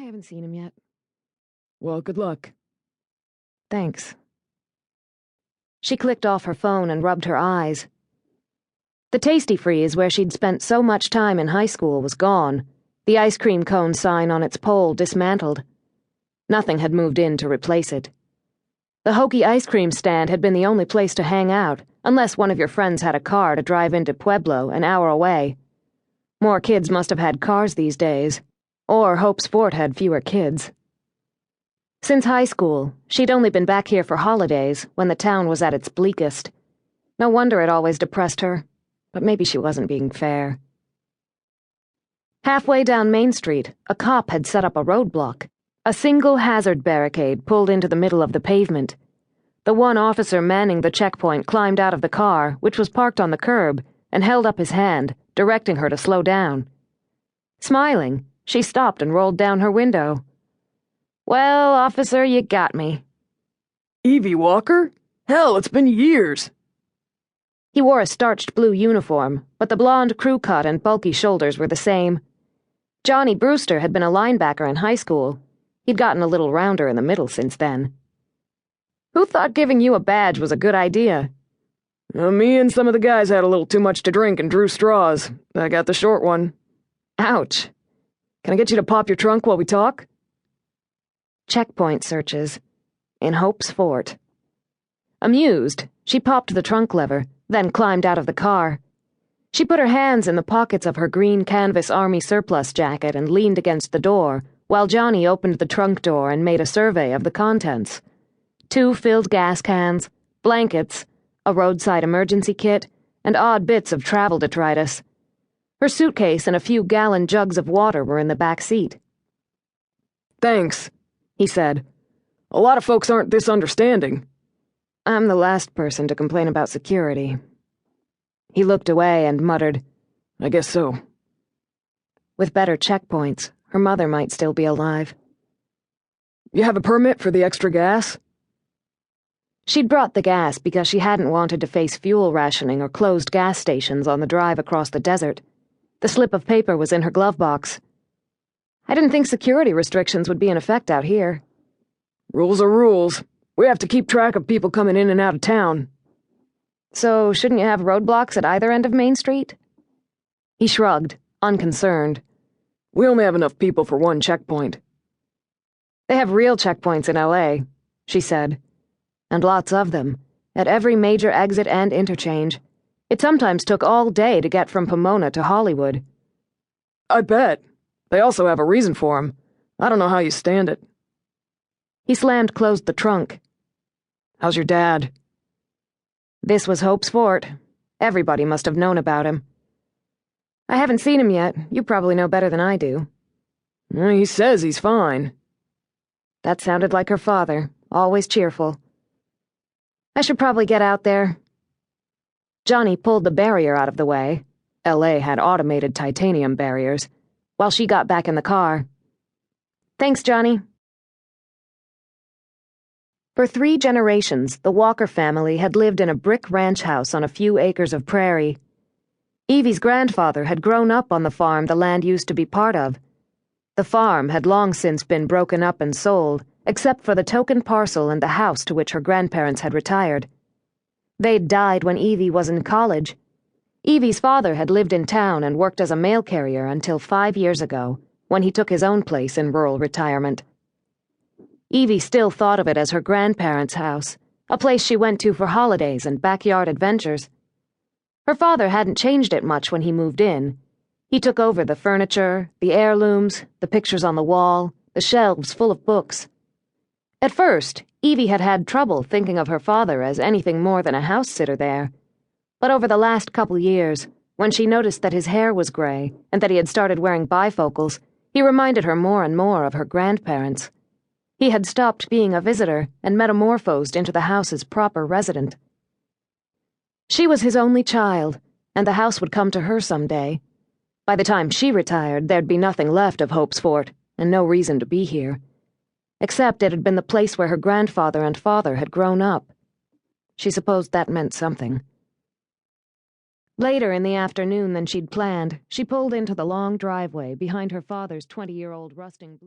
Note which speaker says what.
Speaker 1: haven't seen him yet.
Speaker 2: Well, good luck.
Speaker 1: Thanks. She clicked off her phone and rubbed her eyes. The Tasty Freeze, where she'd spent so much time in high school, was gone, the ice cream cone sign on its pole dismantled. Nothing had moved in to replace it. The hokey ice cream stand had been the only place to hang out, unless one of your friends had a car to drive into Pueblo, an hour away. More kids must have had cars these days, or Hope's Fort had fewer kids. Since high school, she'd only been back here for holidays, when the town was at its bleakest. No wonder it always depressed her, but maybe she wasn't being fair. Halfway down Main Street, a cop had set up a roadblock, a single hazard barricade pulled into the middle of the pavement. The one officer manning the checkpoint climbed out of the car, which was parked on the curb, and held up his hand, directing her to slow down. Smiling, she stopped and rolled down her window. "Well, officer, you got me."
Speaker 2: Evie Walker? Hell, it's been years.
Speaker 1: He wore a starched blue uniform, but the blonde crew cut and bulky shoulders were the same. Johnny Brewster had been a linebacker in high school. He'd gotten a little rounder in the middle since then. "Who thought giving you a badge was a good idea?"
Speaker 2: Me and some of the guys had a little too much to drink and drew straws. I got the short one.
Speaker 1: Ouch.
Speaker 2: Can I get you to pop your trunk while we talk?
Speaker 1: Checkpoint searches. In Hope's Fort. Amused, she popped the trunk lever, then climbed out of the car. She put her hands in the pockets of her green canvas army surplus jacket and leaned against the door, while Johnny opened the trunk door and made a survey of the contents. 2 filled gas cans, blankets, a roadside emergency kit, and odd bits of travel detritus. Her suitcase and a few gallon jugs of water were in the back seat.
Speaker 2: "Thanks," he said. "A lot of folks aren't this understanding."
Speaker 1: "I'm the last person to complain about security." He looked away and muttered,
Speaker 2: "I guess so."
Speaker 1: With better checkpoints, her mother might still be alive.
Speaker 2: "You have a permit for the extra gas?"
Speaker 1: She'd brought the gas because she hadn't wanted to face fuel rationing or closed gas stations on the drive across the desert. The slip of paper was in her glove box. "I didn't think security restrictions would be in effect out here."
Speaker 2: "Rules are rules. We have to keep track of people coming in and out of town."
Speaker 1: "So shouldn't you have roadblocks at either end of Main Street?" He shrugged, unconcerned.
Speaker 2: "We only have enough people for one checkpoint."
Speaker 1: "They have real checkpoints in L.A., she said. And lots of them, at every major exit and interchange. It sometimes took all day to get from Pomona to Hollywood."
Speaker 2: "I bet. They also have a reason for 'em. I don't know how you stand it."
Speaker 1: He slammed closed the trunk.
Speaker 2: "How's your dad?"
Speaker 1: This was Hope's Fort. Everybody must have known about him. "I haven't seen him yet. You probably know better than I do."
Speaker 2: "He says he's fine."
Speaker 1: That sounded like her father, always cheerful. "I should probably get out there." Johnny pulled the barrier out of the way. L.A. had automated titanium barriers, while she got back in the car. "Thanks, Johnny." For 3 generations, the Walker family had lived in a brick ranch house on a few acres of prairie. Evie's grandfather had grown up on the farm the land used to be part of. The farm had long since been broken up and sold, except for the token parcel and the house to which her grandparents had retired. They'd died when Evie was in college. Evie's father had lived in town and worked as a mail carrier until 5 years ago, when he took his own place in rural retirement. Evie still thought of it as her grandparents' house, a place she went to for holidays and backyard adventures. Her father hadn't changed it much when he moved in. He took over the furniture, the heirlooms, the pictures on the wall, the shelves full of books. At first, Evie had had trouble thinking of her father as anything more than a house-sitter there. But over the last couple years, when she noticed that his hair was gray and that he had started wearing bifocals, he reminded her more and more of her grandparents. He had stopped being a visitor and metamorphosed into the house's proper resident. She was his only child, and the house would come to her someday. By the time she retired, there'd be nothing left of Hope's Fort, and no reason to be here. Except it had been the place where her grandfather and father had grown up. She supposed that meant something. Later in the afternoon than she'd planned, she pulled into the long driveway behind her father's 20-year-old rusting blue